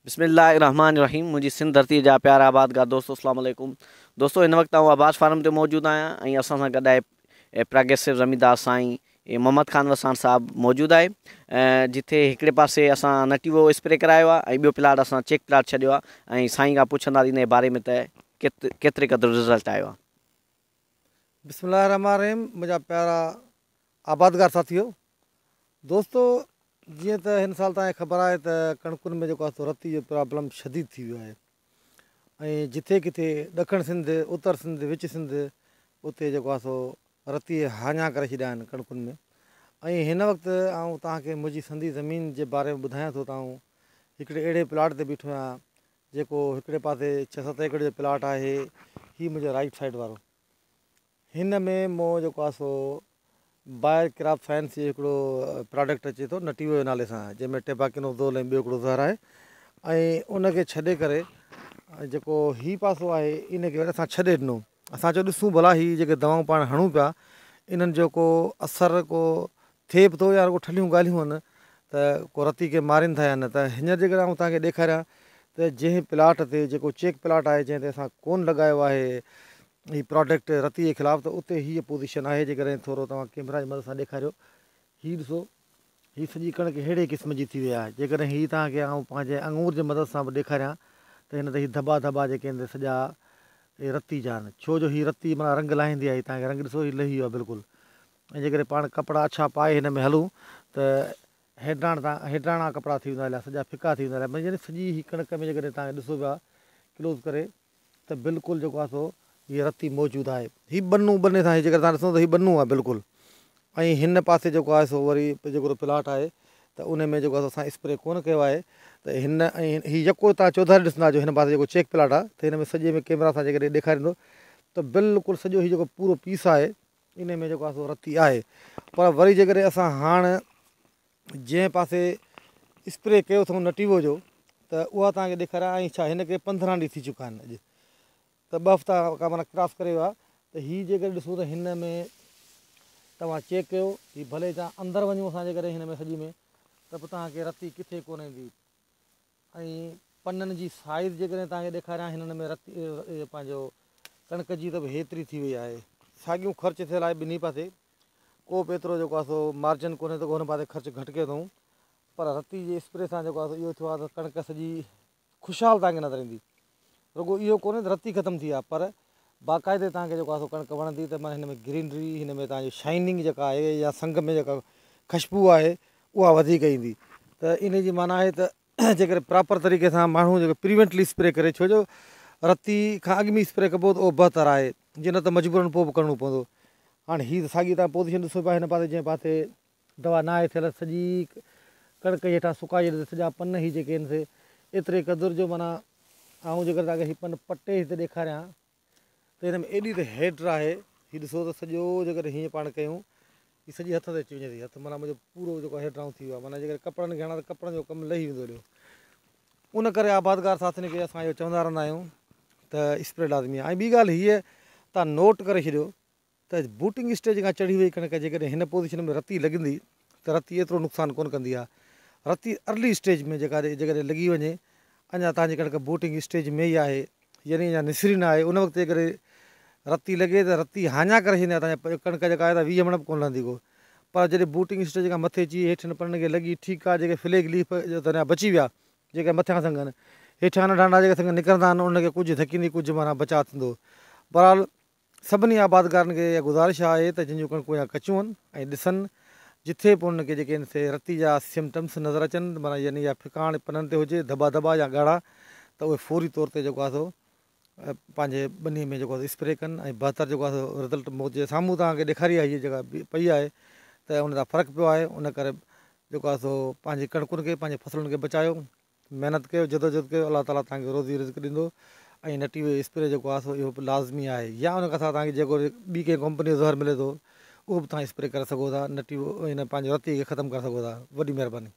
बिस्मिल्लाहिर्रहमानिर्रहीम। मुझी सिंध धरती जा प्यारा आबादगार दोस्तों, अस्सलाम वालेकुम। दोस्तों, इन वक्त आबाद फार्म ते मौजूद आहियां ऐं असां सां गॾु आहे प्रोग्रेसिव ज़मींदार साईं मोहम्मद ख़ान वसाण साहब मौजूद आहे। जिथे हिकिड़े पासे असां नटिवो स्प्रे करायो आहे ऐं ॿियो प्लाट असां चेक प्लाट छॾियो आहे ऐं साईं खां पुछंदासीं इन जे बारे में त केतिरे क़दुरु रिज़ल्ट आयो आहे। बिस्मिल्लाहिर्रहमानिर्रहीम। मुंहिंजा प्यारा आबादगार साथियो, दोस्तों, जीअं त हिन साल तव्हांखे ख़बर आहे त कणकुनि में जेको आहे सो रती जो प्रॉब्लम शदीद थी वियो आहे ऐं जिथे किथे ॾखण सिंध, उत्तर सिंध, विच सिंध उते जेको आहे सो रतीअ हाञा करे छॾिया आहिनि कणकुनि में। ऐं हिन वक़्तु आउं तव्हांखे मुंहिंजी संधी ज़मीन जे बारे में ॿुधायां थो। तव्हां हिकिड़े अहिड़े प्लाट ते बीठो आहियां जेको हिकिड़े पासे 6-7 एकड़ जो प्लाट आहे। हीउ मुंहिंजो राइट साइड वारो, हिन में मूं जेको आहे सो बायर क्राफ्ट फाइनेंस जो हिकिड़ो प्रोडक्ट अचे थो नटिवो जे नाले सां, जंहिंमें टेबाकिनोज़ोल ऐं ॿियो हिकिड़ो ज़हर आहे। ऐं उनखे छॾे करे जेको हीउ पासो आहे इनखे वरी असां छॾे ॾिनो। असां चयो ॾिसूं भला हीअ जेके दवाऊं पाण हणूं पिया इन्हनि जो को असरु को थिए बि थो या को ठंडियूं ॻाल्हियूं आहिनि त को रती खे मारीनि था या न। त हींअर जे करे आउं तव्हांखे ॾेखारियां त जंहिं प्लाट ते जेको चेक प्लाट आहे जंहिं ते असां कोन लॻायो आहे हीउ प्रोडक्ट रती जे ख़िलाफ़ु, त उते हीअ पोज़ीशन आहे। जेकॾहिं थोरो तव्हां कैमरा जी मदद सां ॾेखारियो, हीअ ॾिसो, हीअ सॼी कणिक अहिड़े क़िस्म जी थी वई आहे। जेकॾहिं हीअ तव्हांखे आउं पंहिंजे आङूर जी मदद सां बि ॾेखारियां त हिन ते हीअ धॿा धॿा जेके आहिनि सॼा इहे रती जा आहिनि। छो जो हीअ रती माना रंग लाहींदी आहे, तव्हांखे रंग ॾिसो हीअ लही वियो आहे बिल्कुलु। ऐं जेकॾहिं पाण कपिड़ा अछा पाए हिन में हलूं त हेॾाणा कपिड़ा थी वेंदा, सॼा फिका थी वेंदा। मुंहिंजी सॼी हीअ कणिक में जेकॾहिं तव्हांखे ॾिसो पिया क्लोज़ करे त बिल्कुलु जेको आहे सो हीअ रती मौजूदु आहे। हीअ बने सां जेकर तव्हां ॾिसो त हीअ बनू आहे बिल्कुलु। ऐं हिन पासे जेको आहे सो वरी जेको प्लाट आहे त उन में जेको आहे असां स्प्रे कोन कयो आहे। त हिन ऐं हीअ यको तव्हां चौधारी ॾिसंदा जो हिन पासे जेको चेक प्लाट आहे त हिन में सॼे में कैमरा सां जेकॾहिं ॾेखारींदो त बिल्कुलु सॼो हीअ जेको पूरो पीस आहे इन में जेको आहे सो रती आहे। पर वरी जेकॾहिं असां हाणे जंहिं पासे स्प्रे कयो अथऊं नटिवो जो त उहा तव्हांखे ॾेखारियां। ऐं छा हिनखे 15 ॾींहं थी चुका आहिनि अॼु, त 2 हफ़्ता का माना क्रॉस करे वियो आहे। त हीअ जेकॾहिं ॾिसो त हिन में तव्हां चेक कयो, हीअ भले तव्हां अंदरि वञो असां जेकॾहिं हिन में सॼी में त पोइ तव्हांखे रती किथे कोन ईंदी। ऐं पननि जी साइज़ जेकॾहिं तव्हांखे ॾेखारियां हिननि में रती पंहिंजो कणिक जी त बि हेतिरी थी वई आहे। साॻियूं ख़र्च थियल आहे ॿिन्ही पासे, को बि एतिरो जेको आहे सो मार्जिन कोन्हे त हुन पासे ख़र्चु घटि कयो अथऊं। पर रती जे स्प्रे सां जेको आहे सो इहो थियो आहे त कणिक सॼी ख़ुशहाल तव्हांखे नज़र ईंदी। रुॻो इहो कोन्हे त रती ख़तमु थी आहे, पर बाक़ाइदे तव्हांखे जेको आहे सो कणिक वणंदी। त माना हिन में ग्रीनरी, हिन में तव्हांजी शाइनिंग जेका आहे या संग में जेका ख़ुशबू आहे उहा वधीक ईंदी। त इन जी माना आहे त जेकर प्रॉपर तरीक़े सां माण्हू जेको प्रिवेंटली स्प्रे करे, छो जो रती खां अॻु में स्प्रे कबो त उहो बहितर आहे, जीअं न त मजबूरनि पोइ बि करिणो पवंदो। हाणे हीअ साॻी तव्हां पोज़ीशन ॾिसो पिया हिन पासे जंहिं पासे दवा न आहे थियल, सॼी कणिक हेठां सुकाए छॾे, सॼा पन ई जेके आहिनि से एतिरे क़दुरु जो माना ऐं जेकर तव्हांखे हीअ पन पटे हिते ॾेखारियां त हिन में एॾी त हेड आहे। हीअ ॾिसो त सॼो जेकर हीअं पाण कयूं हीअ सॼी हथ ते अची वञे थी। हथु माना मुंहिंजो पूरो जेको हेठां थी वियो आहे। माना जेकर कपिड़नि खे हणा त कपिड़नि जो कमु लही वेंदो। उन करे आबादगार साथियुनि खे असां इहो चवंदा रहंदा आहियूं त स्प्रे लाज़मी आहे। ऐं ॿी ॻाल्हि हीअ तव्हां नोट करे छॾियो त बूटिंग स्टेज खां चढ़ी वई कणिक जेकॾहिं हिन पोज़ीशन में रती लॻंदी त रती एतिरो नुक़सानु कोन्ह कंदी आहे। रती अर्ली स्टेज में जेकॾहिं लॻी वञे, अञा तव्हांजी कणिक बूटिंग स्टेज में ई आहे, यानी अञा निसिरी न आहे, उन वक़्तु जेकॾहिं रती लॻे त रती हाञा करे छॾींदी आहे। तव्हांजी कणिक जेका आहे त 20 मिनट बि कोन लहंदी को। पर जॾहिं बूटिंग स्टेज खां मथे अची हेठि पननि खे लॻी, ठीकु आहे, जेके फ्लेग लीफ जो त अञा बची विया, जेके मथियां संग आहिनि, हेठां नंढा नंढा जेके संग निकिरंदा आहिनि उनखे कुझु धकींदी, कुझु माना बचाव थींदो। बहरहाल सभिनी आबादगारनि खे इहा गुज़ारिश आहे त जंहिंजूं कणिकूं या कचियूं आहिनि ऐं ॾिसनि जिथे बि उनखे जेके आहिनि से रती जा सिम्टम्स नज़र अचनि, माना यानी या फिकाण पननि ते हुजे, धॿा धॿा या ॻाढ़ा, त उहे फौरी तौर ते जेको आहे सो पंहिंजे ॿनी में जेको आहे स्प्रे कनि। ऐं बहितर जेको आहे सो रिज़ल्ट जे साम्हूं तव्हांखे ॾेखारी आहे हीअ जेका पई आहे त उन सां फ़र्क़ु पियो आहे। उन करे जेको आहे सो पंहिंजी कणिकुनि खे, पंहिंजे फसलुनि खे बचायो, महिनत कयो, जदोजहद कयो, अलाह ताला तव्हांखे रोज़ी रिज़्क़ ॾींदो। ऐं नटिवो स्प्रे जेको आहे सो इहो बि लाज़मी आहे। या उन खां तव्हांखे जेको ॿी कंहिं कंपनी जो ज़हर मिले थो उहो बि तव्हां स्प्रे करे सघो था। नटिवो हिन पंहिंजो रती खे ख़तमु करे सघो था। वॾी महिरबानी।